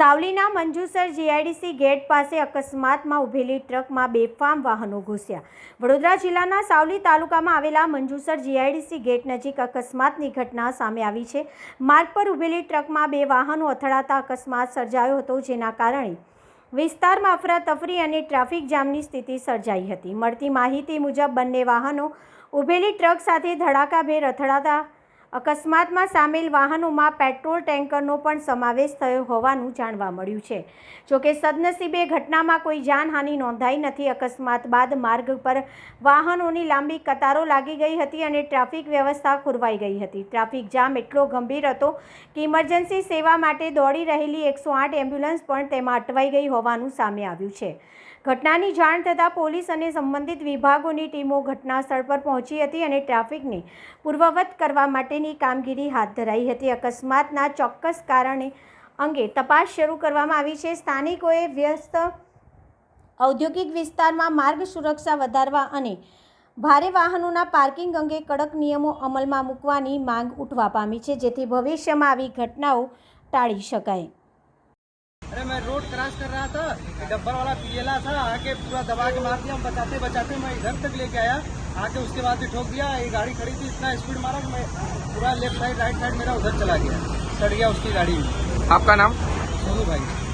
સાવલીના Manjusar GIDC gate પાસે અકસ્માતમાં ઊભેલી ટ્રકમાં બેફામ વાહનો ઘૂસ્યા। વડોદરા જિલ્લાના સાવલી તાલુકામાં આવેલા મંજુસર જીઆઈડીસી ગેટ નજીક અકસ્માતની ઘટના સામે આવી છે। માર્ગ પર ઊભેલી ટ્રકમાં બે વાહનો અથડાતા અકસ્માત સર્જાયો હતો, જેના કારણે વિસ્તારમાં અફરાતફરી અને ટ્રાફિક જામની સ્થિતિ સર્જાઈ હતી। મળતી માહિતી મુજબ બંને વાહનો ઊભેલી ટ્રક સાથે ધડાકાભેર અથડાતા અકસ્માતમાં સામેલ વાહનોમાં પેટ્રોલ ટેન્કરનો પણ સમાવેશ થયો હોવાનું જાણવા મળ્યું છે। જોકે સદનસીબે ઘટનામાં કોઈ જાનહાનિ નોંધાઈ નથી। અકસ્માત બાદ માર્ગ પર વાહનોની લાંબી કતારો લાગી ગઈ હતી અને ટ્રાફિક વ્યવસ્થા ખોરવાઈ ગઈ હતી। ટ્રાફિક જામ એટલો ગંભીર હતો કે ઇમરજન્સી સેવા માટે દોડી રહેલી 108 એમ્બ્યુલન્સ પણ તેમાં અટવાઈ ગઈ હોવાનું સામે આવ્યું છે। ઘટનાની જાણ થતાં પોલીસ અને સંબંધિત વિભાગોની ટીમો ઘટના સ્થળ પર પહોંચી હતી અને ટ્રાફિકને પૂર્વવત કરવા માટેની કામગીરી હાથ ધરાઈ હતી। અકસ્માતના ચોક્કસ કારણે અંગે તપાસ શરૂ કરવામાં આવી છે। સ્થાનિકોએ વ્યસ્ત ઔદ્યોગિક વિસ્તારમાં માર્ગ સુરક્ષા વધારવા અને ભારે વાહનોના પાર્કિંગ અંગે કડક નિયમો અમલમાં મૂકવાની માંગ ઉઠવા પામી છે, જેથી ભવિષ્યમાં આવી घटनाओं टाળી શકાય। अरे मैं रोड क्रॉस कर रहा था, डब्बर वाला पीला था, आके पूरा दबा के मार दिया। बचाते बचाते मैं इधर तक लेके आया, आके उसके बाद भी ठोक दिया। ये गाड़ी खड़ी थी, इतना स्पीड मारा कि मैं पूरा लेफ्ट साइड राइट साइड मेरा उधर चला गया, सड़ गया उसकी गाड़ी में। आपका नाम? सोनू भाई।